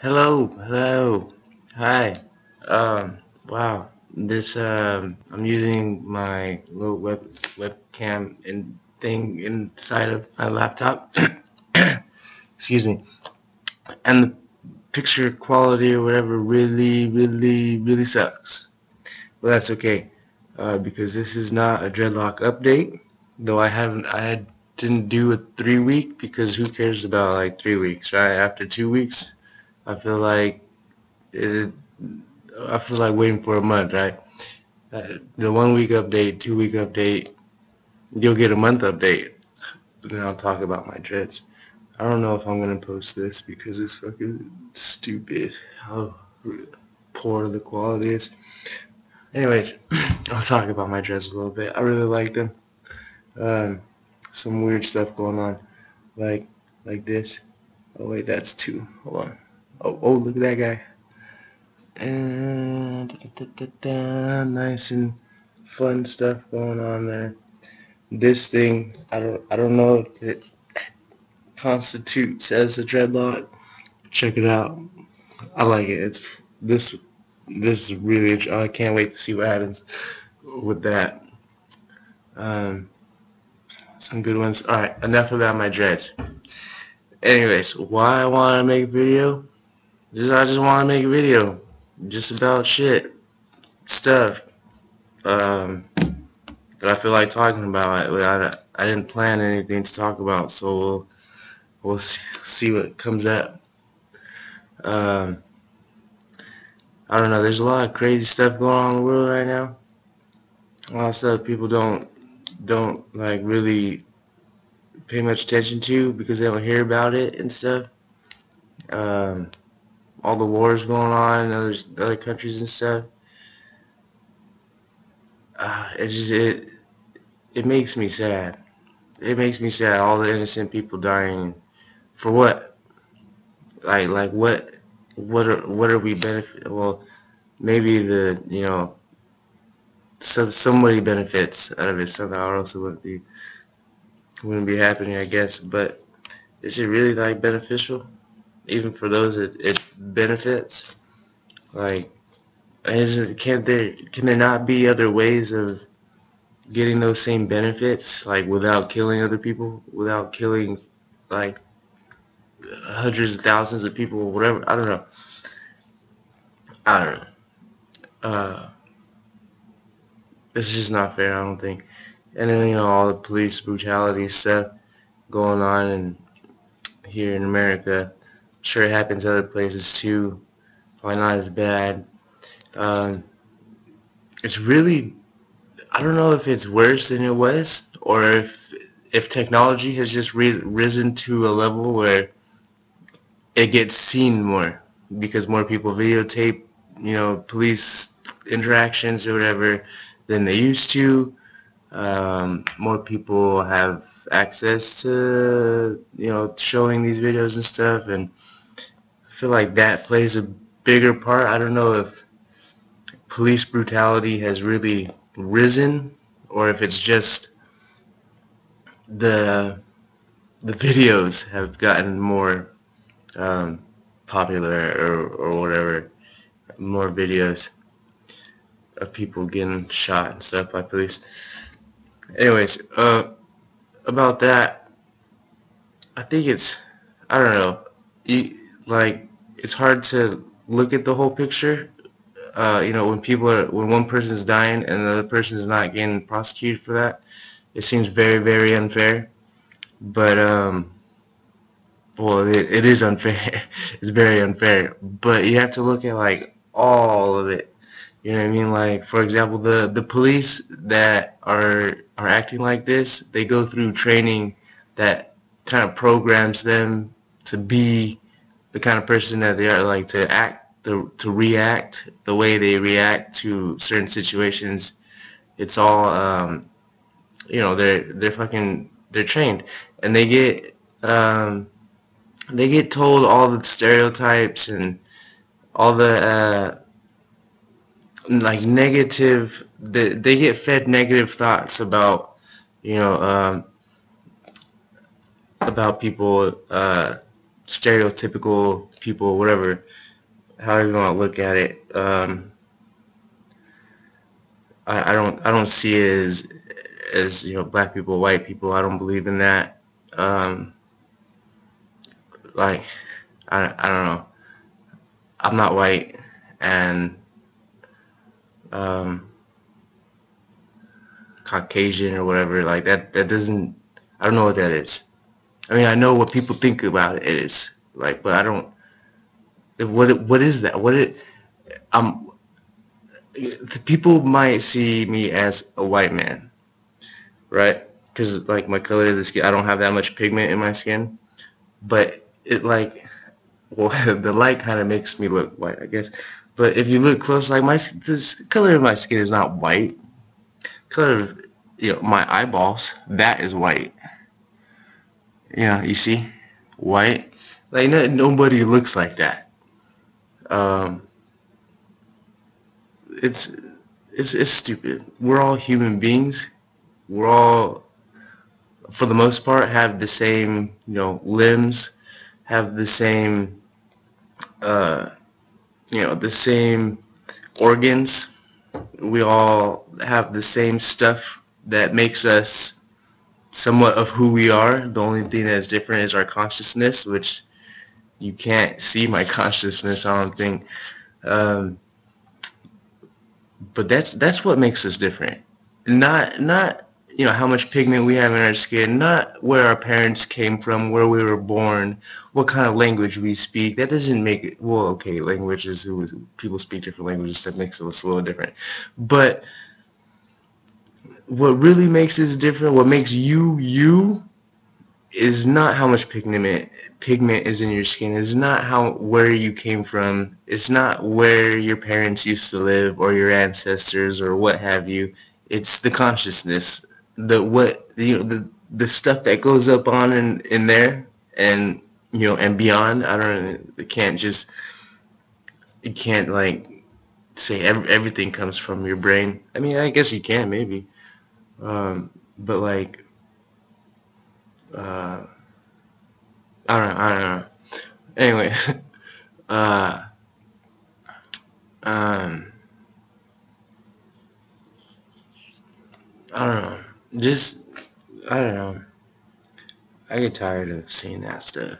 Hello, hi. Wow. I'm using my little webcam and thing inside of my laptop. Excuse me. And the picture quality or whatever really sucks. Well, that's okay, because this is not a dreadlock update. Though I didn't do a 3 week because who cares about like 3 weeks, right? After 2 weeks, I feel like it, I feel like waiting for a month, right? The 1 week update, 2 week update, you'll get a month update. Then I'll talk about my dreads. I don't know if I'm gonna post this because it's fucking stupid how poor the quality is. Anyways, I'll talk about my dreads a little bit. I really like them. Um, some weird stuff going on, like this. Oh wait, that's two. Hold on. Oh, look at that guy. And nice and fun stuff going on there. This thing, I don't know if it constitutes as a dreadlock. Check it out. I like it. It's this is really. I can't wait to see what happens with that. Um, some good ones. All right, enough about my dreads. Anyways, why I want to make a video? I just want to make a video, just about shit, stuff. That I feel like talking about. I didn't plan anything to talk about, so we'll see what comes up. Um, I don't know. There's a lot of crazy stuff going on in the world right now. A lot of stuff people don't like really pay much attention to because they don't hear about it and stuff. Um, all the wars going on in other countries and stuff. It makes me sad. It makes me sad. All the innocent people dying for what? Like what are we benefit? Well, maybe somebody benefits out of it somehow, or else it wouldn't be happening, I guess. But is it really like beneficial? Even for those it benefits? Like, can there not be other ways of getting those same benefits, like without killing other people, without killing like hundreds of thousands of people or whatever? I don't know. I don't know. Uh, It's just not fair, I don't think. And then, all the police brutality stuff going on and here in America. I'm sure it happens other places too. Probably not as bad. Um, it's really, I don't know if it's worse than it was, or if technology has just risen to a level where it gets seen more because more people videotape, police interactions or whatever than they used to. More people have access to showing these videos and stuff, and I feel like that plays a bigger part. I don't know if police brutality has really risen or if it's just the videos have gotten more popular or whatever, more videos of people getting shot and stuff by police. Anyways, about that, I think I don't know, it's hard to look at the whole picture. When one person's dying and the other person's not getting prosecuted for that, it seems very unfair. But well, it is unfair. It's very unfair. But you have to look at like all of it. You know what I mean? Like, for example, the police that are acting like this, they go through training that kind of programs them to be the kind of person that they are, like to act, to react the way they react to certain situations. It's all they're trained, and they get told all the stereotypes and all the like negative, they get fed negative thoughts about you know um, about people stereotypical people, whatever, however you want to look at it. I don't see it as black people, white people. I don't believe in that. Um, like I don't know. I'm not white, and um, Caucasian or whatever. Like that doesn't. I don't know what that is. I mean, I know what people think about it is. Like, but I don't. What is that? Um. People might see me as a white man, right? Because like my color of the skin, I don't have that much pigment in my skin. But it like, well, the light kind of makes me look white, I guess. But if you look close, like the color of my skin is not white. Color of my eyeballs, that is white. You see, white. Like nobody looks like that. Um, it's it's stupid. We're all human beings. We're all, for the most part, have the same limbs, have the same uh, the same organs. We all have the same stuff that makes us somewhat of who we are. The only thing that's different is our consciousness, which you can't see my consciousness, I don't think. Um, but that's what makes us different. Not how much pigment we have in our skin, not where our parents came from, where we were born, what kind of language we speak. That doesn't make it, well, okay, languages, people speak different languages, that makes us a little different. But what really makes us different, what makes you you, is not how much pigment is in your skin. It's not where you came from. It's not where your parents used to live or your ancestors or what have you. It's the consciousness, the stuff that goes up on in there, and and beyond. I don't. You can't like say everything comes from your brain. I mean, I guess you can maybe, but like. Uh, I don't know. Anyway, uh, um, I don't know. Just, I don't know. I get tired of seeing that stuff.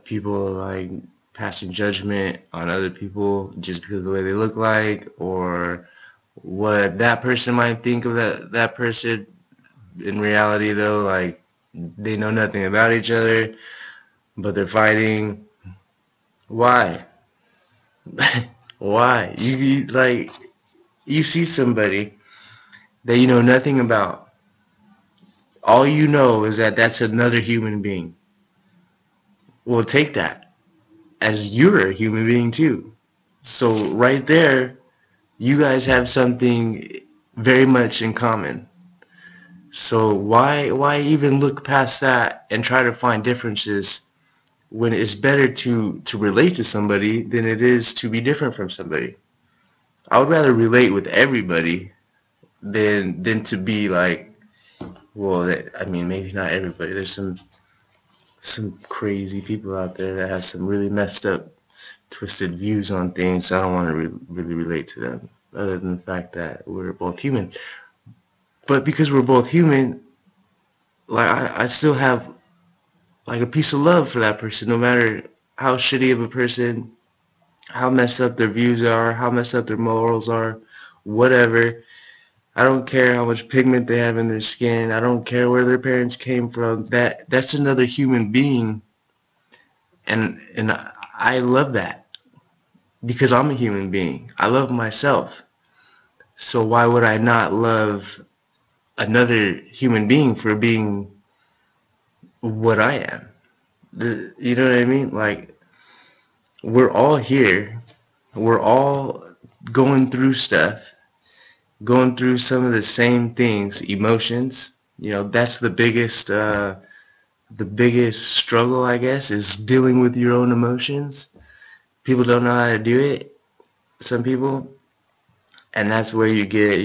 People like passing judgment on other people just because of the way they look like, or what that person might think of that person. In reality, though, like they know nothing about each other, but they're fighting. Why? Why? Like you see somebody that you know nothing about. All you know is that that's another human being. Well, take that as you're a human being too. So right there, you guys have something very much in common. So why even look past that and try to find differences when it's better to relate to somebody than it is to be different from somebody? I would rather relate with everybody than to be like, well, I mean, maybe not everybody. There's some crazy people out there that have some really messed up, twisted views on things. I don't want to really relate to them, other than the fact that we're both human. But because we're both human, like I still have like a piece of love for that person, no matter how shitty of a person, how messed up their views are, how messed up their morals are, whatever. I don't care how much pigment they have in their skin. I don't care where their parents came from. That's another human being, and I love that because I'm a human being. I love myself. So why would I not love another human being for being what I am? You know what I mean? Like, we're all here. We're all going through stuff, going through some of the same things, emotions. That's the biggest struggle, I guess, is dealing with your own emotions. People don't know how to do it, some people, and that's where you get,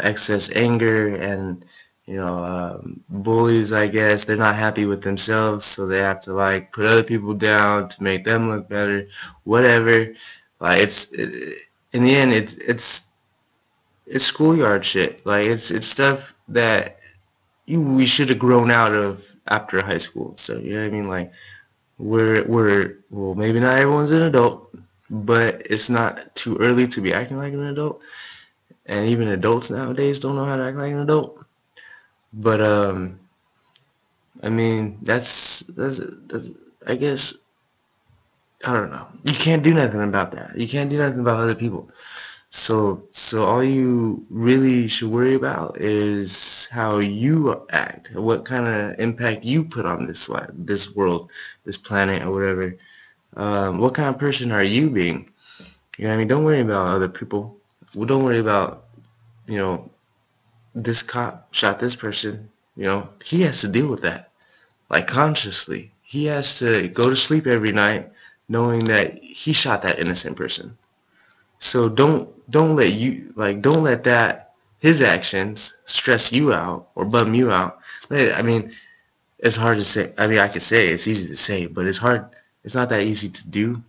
excess anger and bullies, I guess, they're not happy with themselves, so they have to like put other people down to make them look better, whatever. Like in the end, it's schoolyard shit. Like it's stuff that we should have grown out of after high school. So you know what I mean? Like well, maybe not everyone's an adult, but it's not too early to be acting like an adult. And even adults nowadays don't know how to act like an adult. But I mean, that's I guess, I don't know. You can't do nothing about that. You can't do nothing about other people. So all you really should worry about is how you act, what kind of impact you put on this life, this world, this planet, or whatever. What kind of person are you being? You know what I mean? Don't worry about other people. Well, don't worry about, you know, this cop shot this person. You know, he has to deal with that, like consciously. He has to go to sleep every night knowing that he shot that innocent person. So don't let that his actions stress you out or bum you out. I mean, it's hard to say. I mean, I could say it's easy to say, but it's hard. It's not that easy to do.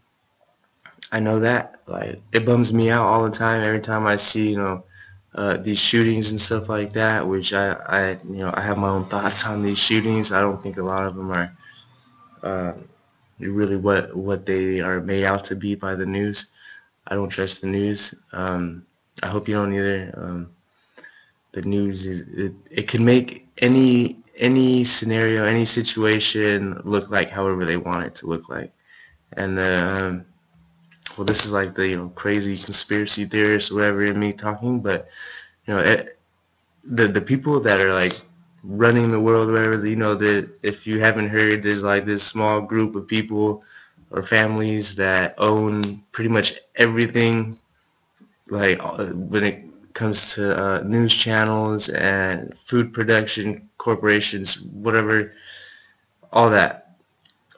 I know that. Like it bums me out all the time. Every time I see these shootings and stuff like that, which I have my own thoughts on these shootings. I don't think a lot of them are uh, really what they are made out to be by the news. I don't trust the news. I hope you don't either. The news it can make any scenario, any situation look like however they want it to look like. And well, this is like the crazy conspiracy theorist, whatever, in me talking, but the people that are like running the world, whatever, that if you haven't heard, there's like this small group of people or families that own pretty much everything, like when it comes to news channels and food production corporations, whatever, all that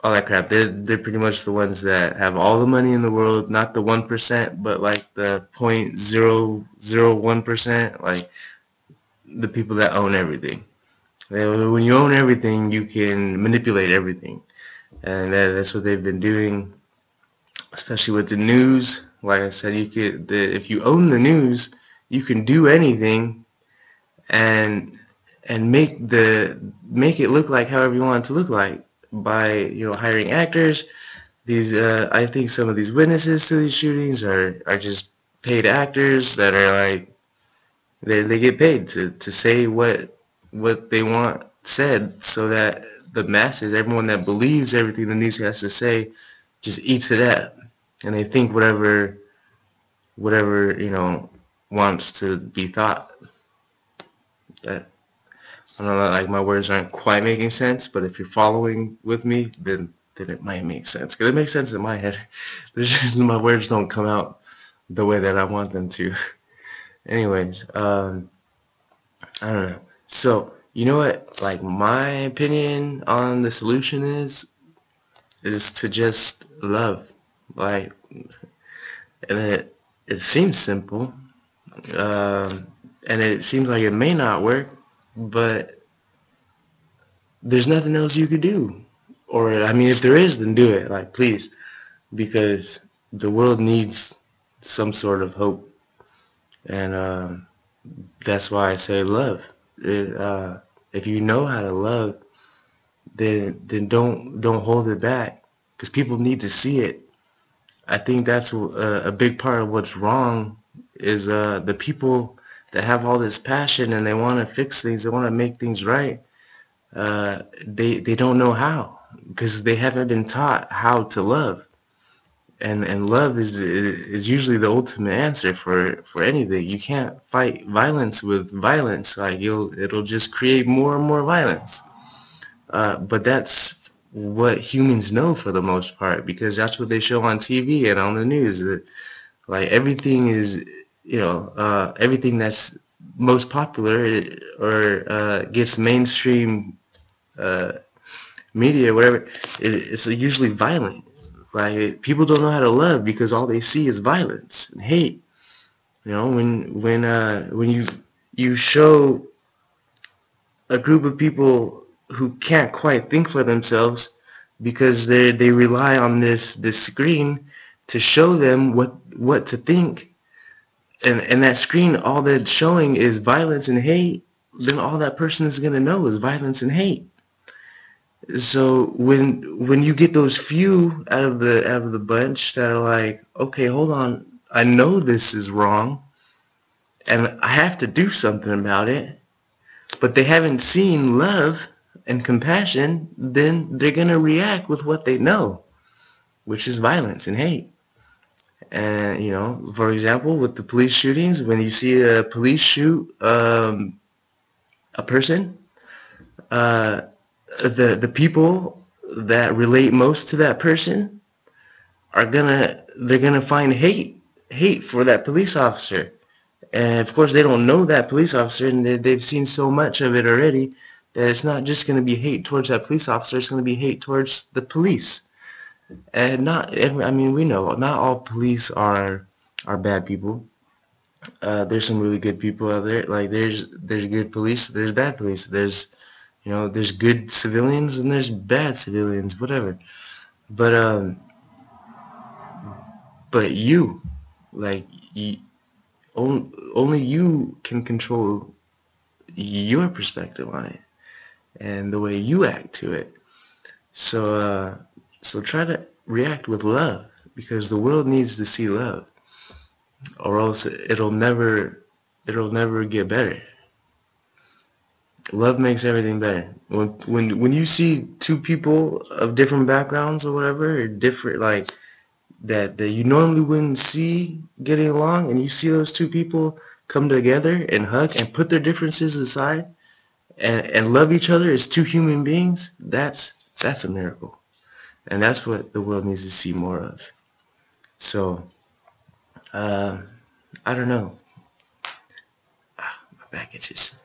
crap. They're pretty much the ones that have all the money in the world, not the 1%, but like the 0.001%, like the people that own everything. When you own everything, you can manipulate everything, and that's what they've been doing, especially with the news. Like I said, if you own the news, you can do anything and make it look like however you want it to look like by hiring actors. These I think some of these witnesses to these shootings are just paid actors that are like they get paid to say what they want said, so that the masses, everyone that believes everything the news has to say, just eats it up, and they think whatever wants to be thought. That I don't know, like my words aren't quite making sense, but if you're following with me, then it might make sense. Because it makes sense in my head. My words don't come out the way that I want them to. Anyways, I don't know. So, you know what? Like my opinion on the solution is to just love. Like, and it seems simple, and it seems like it may not work, but there's nothing else you could do. Or, I mean, if there is, then do it. Like, please, because the world needs some sort of hope, and that's why I say love. If you know how to love, then don't hold it back, because people need to see it. I think that's a big part of what's wrong is the people that have all this passion and they want to fix things, they want to make things right. They don't know how, because they haven't been taught how to love. And love is usually the ultimate answer for anything. You can't fight violence with violence. Like it'll just create more and more violence. But that's what humans know for the most part, because that's what they show on TV and on the news. That like everything is, everything that's most popular or gets mainstream media, whatever, it's usually violent. Like people don't know how to love because all they see is violence and hate. When you show a group of people who can't quite think for themselves because they rely on this screen to show them what to think, and that screen, all that's showing is violence and hate. Then all that person is gonna know is violence and hate. So when you get those few out of the bunch that are like, okay, hold on, I know this is wrong and I have to do something about it, but they haven't seen love and compassion, then they're gonna react with what they know, which is violence and hate. And you know, for example, with the police shootings, when you see a police shoot a person, uh, the people that relate most to that person are they're gonna find hate for that police officer. And of course, they don't know that police officer, and they've seen so much of it already that it's not just going to be hate towards that police officer. It's going to be hate towards the police. And I mean, we know not all police are bad people. There's some really good people out there. Like there's good police, there's bad police. There's there's good civilians and there's bad civilians, whatever. But but you, like you, only you can control your perspective on it and the way you act to it. So try to react with love, because the world needs to see love, or else it'll never get better. Love makes everything better. When you see two people of different backgrounds or whatever, or different, like that you normally wouldn't see getting along, and you see those two people come together and hug and put their differences aside and love each other as two human beings, that's a miracle. And that's what the world needs to see more of. So, I don't know. My back itches.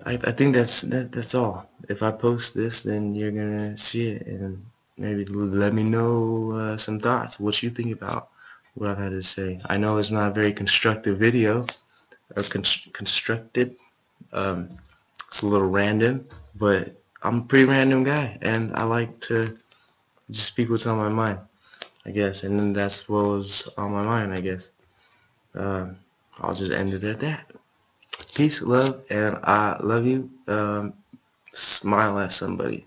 I think that's all. If I post this, then you're gonna see it, and maybe let me know some thoughts, what you think about what I've had to say. I know it's not a very constructive video, or constructed. It's a little random, but I'm a pretty random guy, and I like to just speak what's on my mind, I guess, and then that's what was on my mind, I guess. I'll just end it at that. Peace, love, and I love you. Smile at somebody.